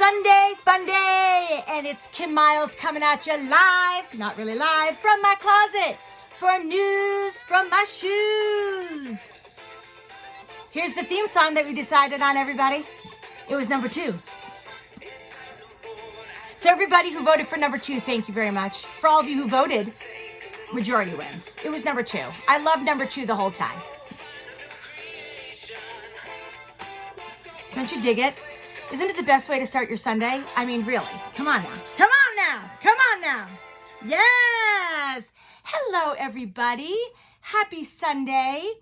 Sunday fun day, and it's Kim Miles coming at you live, not really live, from my closet for news from my shoes. Here's the theme song that we decided on, everybody. It was number 2. So everybody who voted for number 2, thank you very much. For all of you who voted, majority wins. It was number 2. I love number 2 the whole time. Don't you dig it? Isn't it the best way to start your Sunday? I mean, really. Come on now. Come on now. Come on now. Yes. Hello, everybody. Happy Sunday.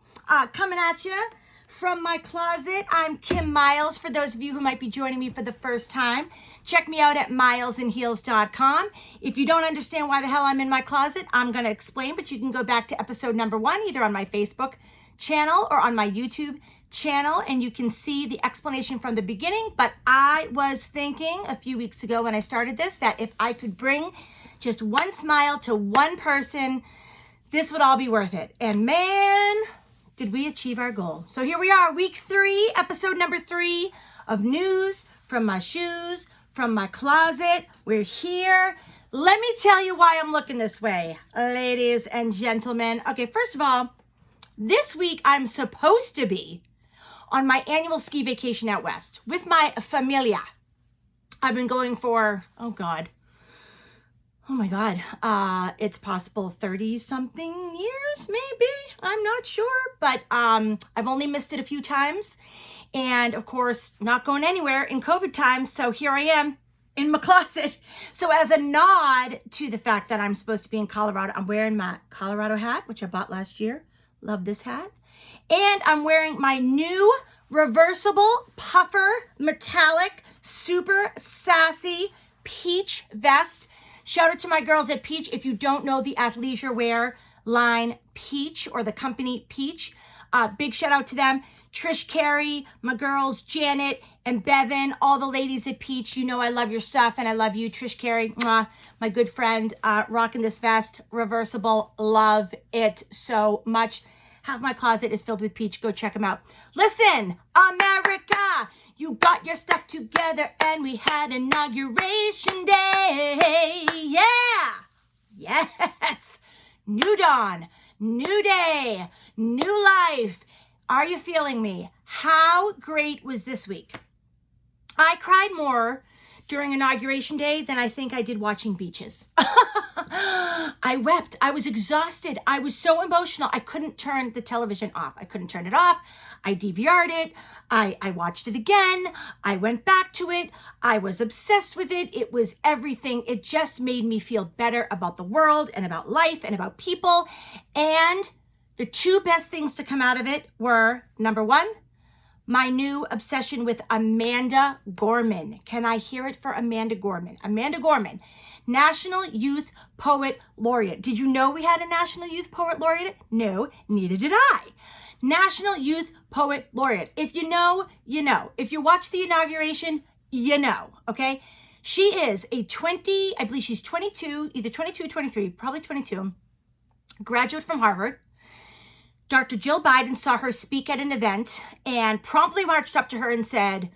Coming at you from my closet. I'm Kim Miles. For those of you who might be joining me for the first time, check me out at milesandheels.com. If you don't understand why the hell I'm in my closet, I'm going to explain, but you can go back to episode number 1, either on my Facebook channel or on my YouTube channel, and you can see the explanation from the beginning. But I was thinking a few weeks ago when I started this that if I could bring just one smile to one person, this would all be worth it. And man, did we achieve our goal. So here we are, week 3, episode number 3 of news from my shoes, from my closet. We're here. Let me tell you why I'm looking this way, ladies and gentlemen. Okay, first of all, this week I'm supposed to be on my annual ski vacation out west with my familia. I've been going for, oh my God, it's possible 30 something years, maybe, I'm not sure, but I've only missed it a few times, and of course, not going anywhere in COVID times, so here I am in my closet. So as a nod to the fact that I'm supposed to be in Colorado, I'm wearing my Colorado hat, which I bought last year. Love this hat. And I'm wearing my new reversible puffer metallic super sassy peach vest. Shout out to my girls at Peach. If you don't know the athleisure wear line Peach, or the company Peach, big shout out to them. Trish Carey, my girls Janet and Bevan, all the ladies at Peach. You know I love your stuff, and I love you, Trish Carey, mwah, my good friend, rocking this vest, reversible. Love it so much. Half my closet is filled with Peach. Go check them out. Listen, America, you got your stuff together, and we had inauguration day. Yeah. Yes. New dawn, new day, new life. Are you feeling me? How great was this week? I cried more during inauguration day than I think I did watching beaches. I wept. I was exhausted. I was so emotional. I couldn't turn the television off. I couldn't turn it off. I DVR'd it. I watched it again. I went back to it. I was obsessed with it. It was everything. It just made me feel better about the world and about life and about people. And the 2 best things to come out of it were, number 1, my new obsession with Amanda Gorman. Can I hear it for Amanda Gorman? Amanda Gorman, National Youth Poet Laureate. Did you know we had a National Youth Poet Laureate? No, neither did I. National Youth Poet Laureate. If you know, you know. If you watch the inauguration, you know, okay? She is a I believe she's 22, either 22 or 23, probably 22, graduate from Harvard. Dr. Jill Biden saw her speak at an event and promptly marched up to her and said,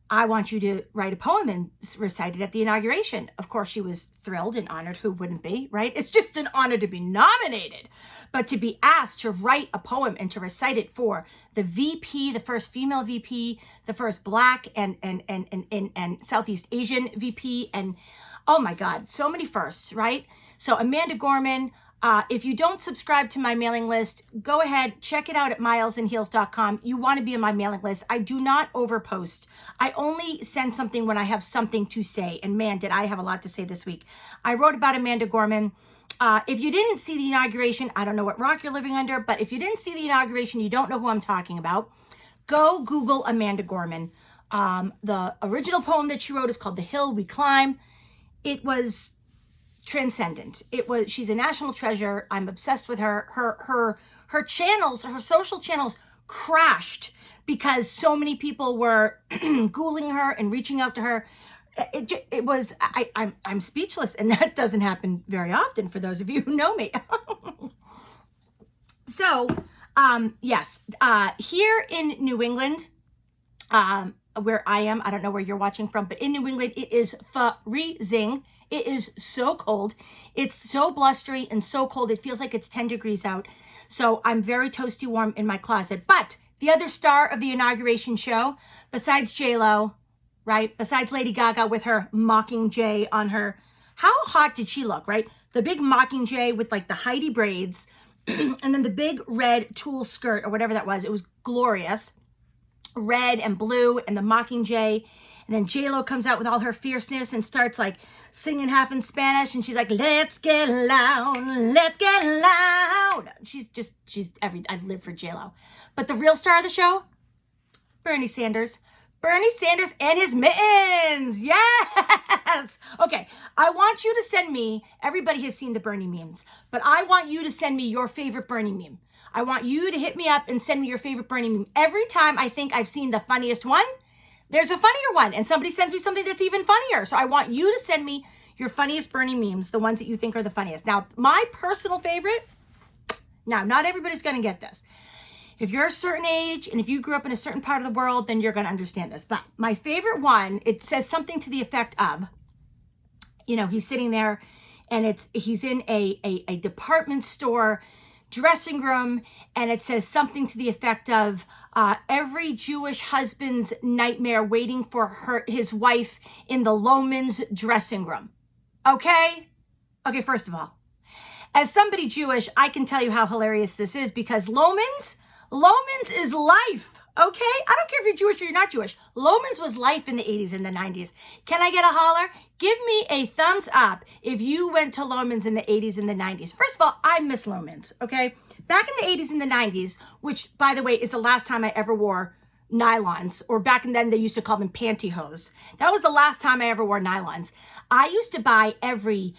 I want you to write a poem and recite it at the inauguration. Of course, she was thrilled and honored. Who wouldn't be, right? It's just an honor to be nominated, but to be asked to write a poem and to recite it for the VP, the first female VP, the first Black and Southeast Asian VP, and oh my God, so many firsts, right? So Amanda Gorman. If you don't subscribe to my mailing list, go ahead, check it out at milesandheels.com. You want to be on my mailing list. I do not overpost. I only send something when I have something to say. And man, did I have a lot to say this week. I wrote about Amanda Gorman. If you didn't see the inauguration, I don't know what rock you're living under, but if you didn't see the inauguration, you don't know who I'm talking about, go Google Amanda Gorman. The original poem that she wrote is called The Hill We Climb. It was transcendent. She's a national treasure. I'm obsessed with her. Her channels, her social channels crashed because so many people were Googling her and reaching out to her. It was, I'm speechless, and that doesn't happen very often for those of you who know me. So, yes, here in New England, where I am. I don't know where you're watching from, but in New England, it is freezing. It is so cold. It's so blustery and so cold. It feels like it's 10 degrees out. So I'm very toasty warm in my closet. But the other star of the inauguration show, besides J-Lo, right? Besides Lady Gaga with her Mockingjay on her, how hot did she look, right? The big Mockingjay with like the Heidi braids and then the big red tulle skirt or whatever that was. It was glorious. Red and blue and the Mockingjay. And then J-Lo comes out with all her fierceness and starts like singing half in Spanish. And she's like, let's get loud, let's get loud. I live for J-Lo. But the real star of the show, Bernie Sanders. Bernie Sanders and his mittens. Yes. Okay. I want you to send me, everybody has seen the Bernie memes, but I want you to send me your favorite Bernie meme. I want you to hit me up and send me your favorite Bernie meme. Every time I think I've seen the funniest one, there's a funnier one, and somebody sends me something that's even funnier. So I want you to send me your funniest Bernie memes, the ones that you think are the funniest. Now, my personal favorite, now, not everybody's going to get this. If you're a certain age and if you grew up in a certain part of the world, then you're going to understand this. But my favorite one, it says something to the effect of, he's sitting there and he's in a department store dressing room, and it says something to the effect of every Jewish husband's nightmare waiting for his wife in the Loehmann's dressing room. Okay, first of all, as somebody Jewish, I can tell you how hilarious this is because Loehmann's is life, okay? I don't care if you're Jewish or you're not Jewish. Loehmann's was life in the 80s and the 90s. Can I get a holler? Give me a thumbs up if you went to Loehmann's in the 80s and the 90s. First of all, I miss Loehmann's, okay? Back in the 80s and the 90s, which, by the way, is the last time I ever wore nylons, or back then they used to call them pantyhose. That was the last time I ever wore nylons. I used to buy every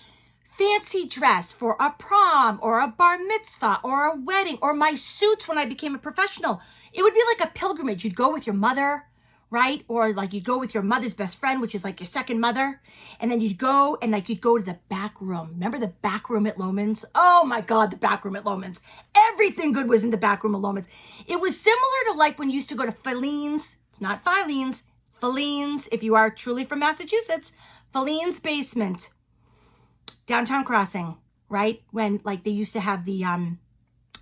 fancy dress for a prom or a bar mitzvah or a wedding or my suits when I became a professional. It would be like a pilgrimage. You'd go with your mother, right? Or like you'd go with your mother's best friend, which is like your second mother. And then you'd go to the back room. Remember the back room at Loehmann's? Oh my God, the back room at Loehmann's. Everything good was in the back room at Loehmann's. It was similar to like when you used to go to Filene's. It's not Filene's, Filene's. If you are truly from Massachusetts, Filene's basement. Downtown Crossing, right? When like they used to have the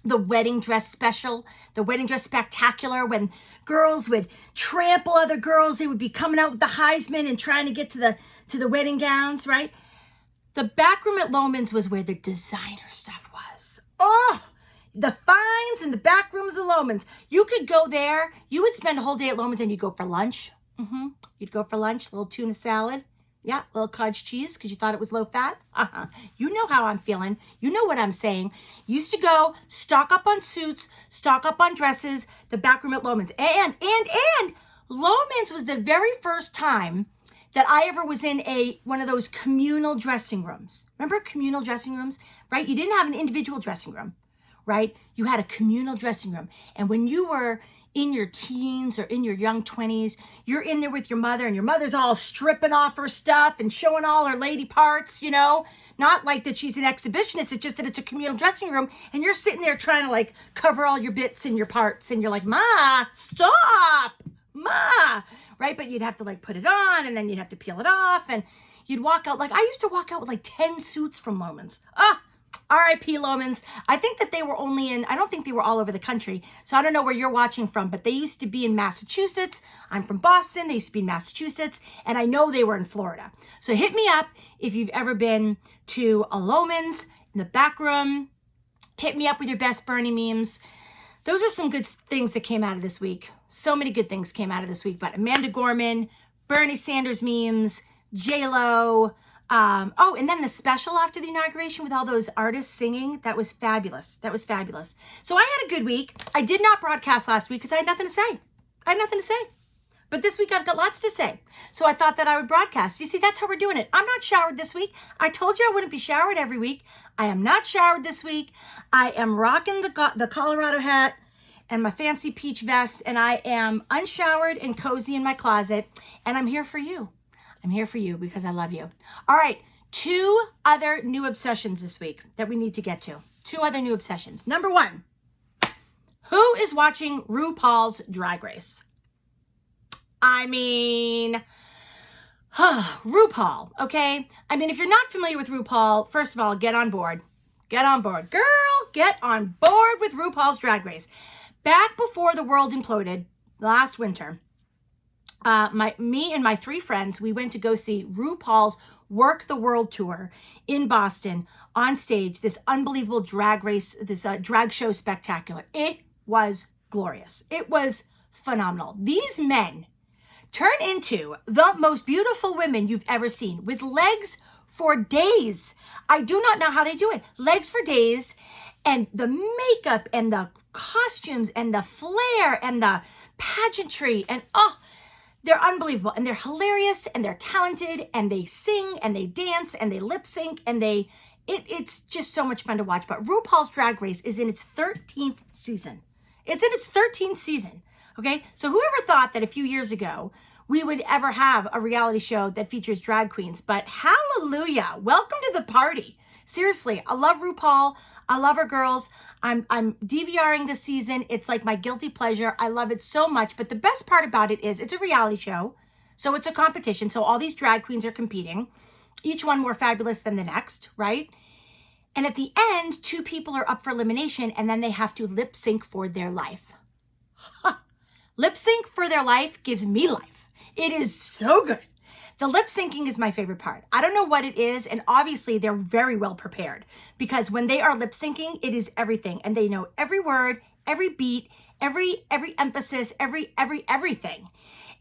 wedding dress special, the wedding dress spectacular, when girls would trample other girls, they would be coming out with the Heisman and trying to get to the wedding gowns, right? The back room at Loehmann's was where the designer stuff was. Oh, the finds in the back rooms of Loehmann's. You could go there. You would spend a whole day at Loehmann's and you'd go for lunch. You'd go for lunch, a little tuna salad. Yeah, a little cottage cheese because you thought it was low fat. You know how I'm feeling. You know what I'm saying. Used to go stock up on suits, stock up on dresses, the back room at Loehmann's. And Loehmann's was the very first time that I ever was in one of those communal dressing rooms. Remember communal dressing rooms, right? You didn't have an individual dressing room, right? You had a communal dressing room. And when you were in your teens or in your young 20s, you're in there with your mother and your mother's all stripping off her stuff and showing all her lady parts, not like that she's an exhibitionist. It's just that it's a communal dressing room and you're sitting there trying to like cover all your bits and your parts and you're like, Ma, stop, Ma, right? But you'd have to like put it on and then you'd have to peel it off and you'd walk out. Like I used to walk out with like 10 suits from Loehmann's. R.I.P. Loehmann's. I think that they were I don't think they were all over the country. So I don't know where you're watching from, but they used to be in Massachusetts. I'm from Boston. They used to be in Massachusetts. And I know they were in Florida. So hit me up if you've ever been to a Loehmann's in the back room. Hit me up with your best Bernie memes. Those are some good things that came out of this week. So many good things came out of this week. But Amanda Gorman, Bernie Sanders memes, J-Lo, and then the special after the inauguration with all those artists singing, that was fabulous. So I had a good week. I did not broadcast last week because I had nothing to say. But this week I've got lots to say. So I thought that I would broadcast. You see, that's how we're doing it. I'm not showered this week. I told you I wouldn't be showered every week. I am not showered this week. I am rocking the Colorado hat and my fancy peach vest, and I am unshowered and cozy in my closet, and I'm here for you. I'm here for you because I love you. All right, 2 other new obsessions this week that we need to get to. 2 other new obsessions. Number 1, who is watching RuPaul's Drag Race? I mean, RuPaul, okay? I mean, if you're not familiar with RuPaul, first of all, get on board. Get on board. Girl, get on board with RuPaul's Drag Race. Back before the world imploded last winter, me and my 3 friends, we went to go see RuPaul's Work the World Tour in Boston on stage, this unbelievable drag race, this drag show spectacular. It was glorious. It was phenomenal. These men turn into the most beautiful women you've ever seen with legs for days. I do not know how they do it. Legs for days, and the makeup and the costumes and the flair and the pageantry, and they're unbelievable, and they're hilarious, and they're talented, and they sing and they dance and they lip sync, and it's just so much fun to watch. But RuPaul's Drag Race is in its 13th season. It's in its 13th season. Okay, so whoever thought that a few years ago we would ever have a reality show that features drag queens? But hallelujah, welcome to the party. Seriously, I love RuPaul. I love her girls. I'm DVRing this season. It's like my guilty pleasure. I love it so much. But the best part about it is it's a reality show. So it's a competition. So all these drag queens are competing, each one more fabulous than the next, right? And at the end, 2 people are up for elimination, and then they have to lip sync for their life. Lip sync for their life gives me life. It is so good. The lip syncing is my favorite part. I don't know what it is, and obviously they're very well prepared, because when they are lip syncing, it is everything, and they know every word, every beat, every emphasis, everything.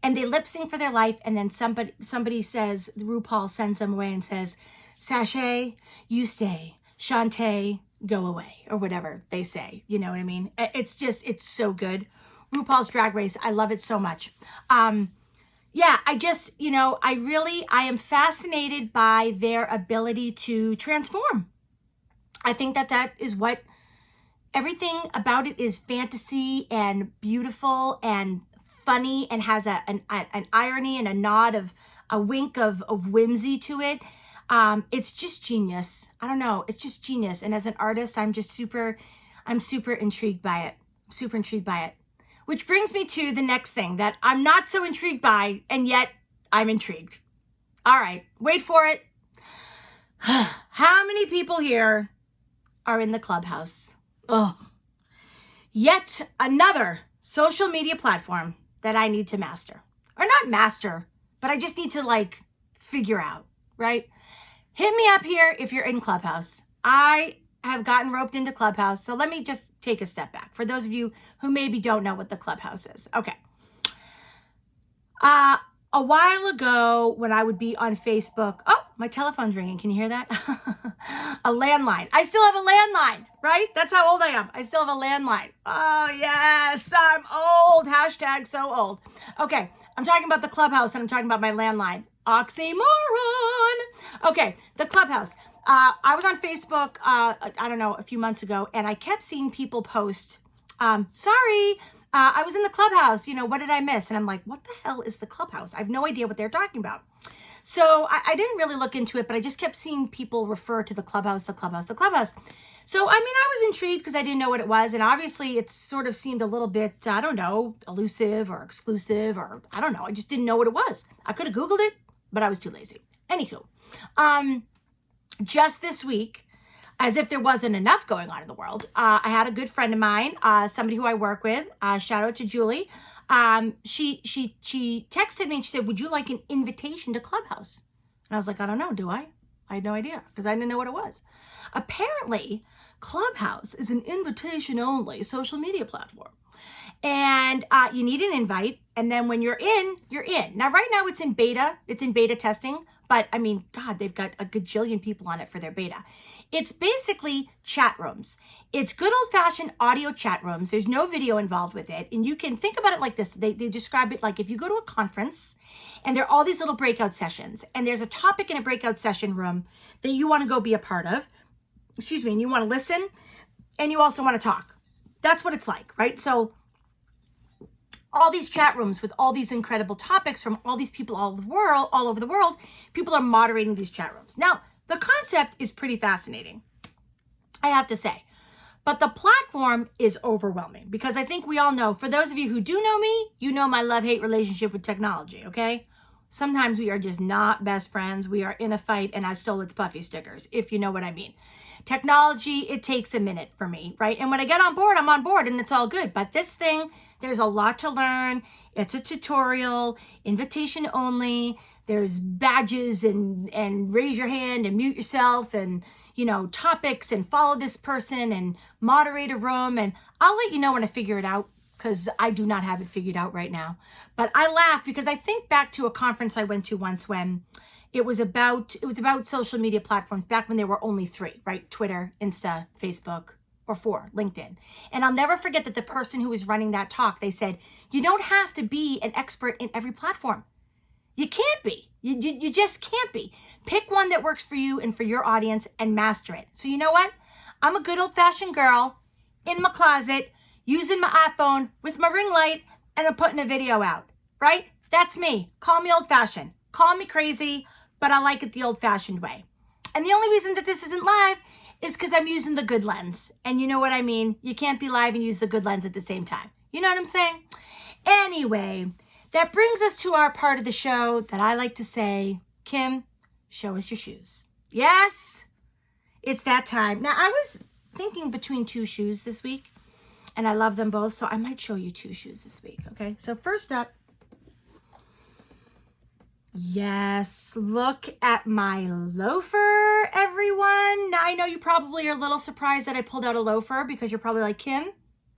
And they lip sync for their life, and then somebody says, RuPaul sends them away and says, Sashay, you stay. Shantae, go away, or whatever they say. You know what I mean? It's so good. RuPaul's Drag Race, I love it so much. Yeah, I am fascinated by their ability to transform. I think that is what everything about it is fantasy and beautiful and funny, and has an irony and a nod of a wink of whimsy to it. It's just genius. I don't know. It's just genius. And as an artist, I'm super intrigued by it. Super intrigued by it. Which brings me to the next thing that I'm not so intrigued by, and yet I'm intrigued. All right, wait for it. How many people here are in the Clubhouse? Oh, yet another social media platform that I need to master. Or not master, but I just need to figure out, right? Hit me up here if you're in Clubhouse. I have gotten roped into Clubhouse, so let me just take a step back for those of you who maybe don't know what the Clubhouse is. Okay. A while ago, when I would be on Facebook, oh, my telephone's ringing. Can you hear that? A landline. I still have a landline, right? That's how old I am. I still have a landline. Oh, yes, I'm old. Hashtag so old. Okay, I'm talking about the Clubhouse, and I'm talking about my landline. Oxymoron. Okay, the Clubhouse. I was on Facebook, I don't know, a few months ago, and I kept seeing people post, sorry, I was in the Clubhouse, what did I miss? And I'm like, what the hell is the Clubhouse? I have no idea what they're talking about. So I didn't really look into it, but I just kept seeing people refer to the Clubhouse, the Clubhouse, the Clubhouse. So, I was intrigued because I didn't know what it was. And obviously it sort of seemed a little bit, I don't know, elusive or exclusive, or I don't know. I just didn't know what it was. I could have Googled it, but I was too lazy. Anywho, just this week, as if there wasn't enough going on in the world, I had a good friend of mine, somebody who I work with, shout out to Julie. She texted me and she said, would you like an invitation to Clubhouse? And I was like, I don't know, do I? I had no idea, because I didn't know what it was. Apparently, Clubhouse is an invitation-only social media platform. And you need an invite, and then when you're in, you're in. Now, right now it's in beta testing, but God, they've got a gajillion people on it for their beta. It's basically chat rooms. It's good old-fashioned audio chat rooms. There's no video involved with it, and you can think about it like this. They describe it like if you go to a conference, and there are all these little breakout sessions, and there's a topic in a breakout session room that you want to go be a part of, and you want to listen, and you also want to talk. That's what it's like, right? So all these chat rooms with all these incredible topics from all these people all over the world, people are moderating these chat rooms. Now, the concept is pretty fascinating, I have to say. But the platform is overwhelming because I think we all know, for those of you who do know me, you know my love-hate relationship with technology, okay? Sometimes we are just not best friends. We are in a fight and I stole its puffy stickers, if you know what I mean. Technology, it takes a minute for me, right? And when I get on board, I'm on board and it's all good. But this thing, there's a lot to learn. It's a tutorial, invitation only. There's badges and raise your hand and mute yourself and, you know, topics and follow this person and moderate a room. And I'll let you know when I figure it out because I do not have it figured out right now. But I laugh because I think back to a conference I went to once when it was about social media platforms back when there were only 3, right? Twitter, Insta, Facebook, or 4, LinkedIn. And I'll never forget that the person who was running that talk, they said, you don't have to be an expert in every platform. You can't be. You just can't be. Pick one that works for you and for your audience and master it. So you know what? I'm a good old-fashioned girl in my closet using my iPhone with my ring light and I'm putting a video out, right? That's me. Call me old-fashioned. Call me crazy, but I like it the old-fashioned way. And the only reason that this isn't live is because I'm using the good lens. And you know what I mean? You can't be live and use the good lens at the same time. You know what I'm saying? Anyway, that brings us to our part of the show that I like to say, Kim, show us your shoes. Yes, it's that time. Now, I was thinking between 2 shoes this week, and I love them both, so I might show you 2 shoes this week, okay? So first up, yes, look at my loafer, everyone. Now, I know you probably are a little surprised that I pulled out a loafer because you're probably like, Kim,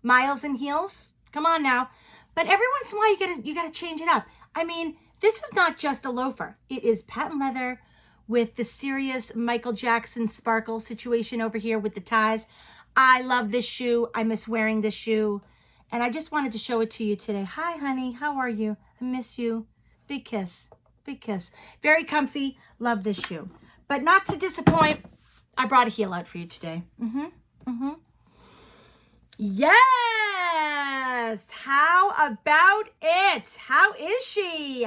Miles and heels? Come on now. But every once in a while, you gotta change it up. I mean, this is not just a loafer. It is patent leather with the serious Michael Jackson sparkle situation over here with the ties. I love this shoe. I miss wearing this shoe. And I just wanted to show it to you today. Hi, honey. How are you? I miss you. Big kiss. Big kiss. Very comfy. Love this shoe. But not to disappoint, I brought a heel out for you today. Yes! How about it? How is she?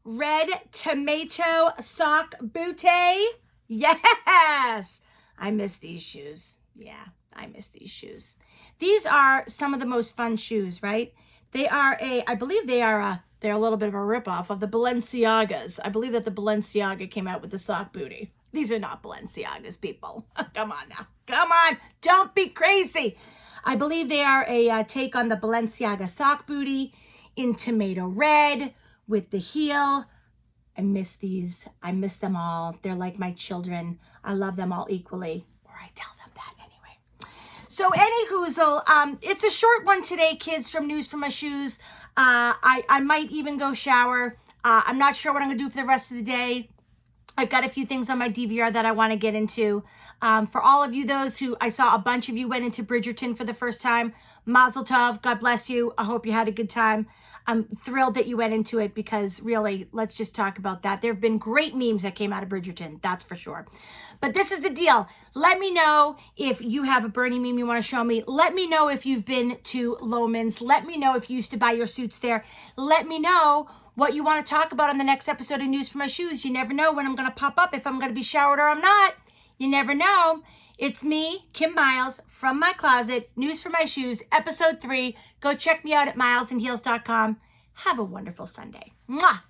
Red tomato sock booty? Yes! I miss these shoes. Yeah, I miss these shoes. These are some of the most fun shoes, right? They are I believe they're a little bit of a ripoff of the Balenciagas. I believe that the Balenciaga came out with the sock booty. These are not Balenciagas, people. Come on now. Come on. Don't be crazy. I believe they are a take on the Balenciaga sock booty in tomato red with the heel. I miss these. I miss them all. They're like my children. I love them all equally. Or I tell them that anyway. So anyhoozle, it's a short one today, kids, from News for My Shoes. I might even go shower. I'm not sure what I'm going to do for the rest of the day. I've got a few things on my DVR that I want to get into. For all of you, those who, I saw a bunch of you went into Bridgerton for the first time. Mazel tov, God bless you. I hope you had a good time. I'm thrilled that you went into it because really, let's just talk about that. There have been great memes that came out of Bridgerton, that's for sure. But this is the deal. Let me know if you have a Bernie meme you want to show me. Let me know if you've been to Loehmann's. Let me know if you used to buy your suits there. Let me know what you want to talk about on the next episode of News for My Shoes. You never know when I'm going to pop up, if I'm going to be showered or I'm not. You never know. It's me, Kim Miles, from my closet, News for My Shoes, episode 3. Go check me out at milesandheels.com. Have a wonderful Sunday. Mwah!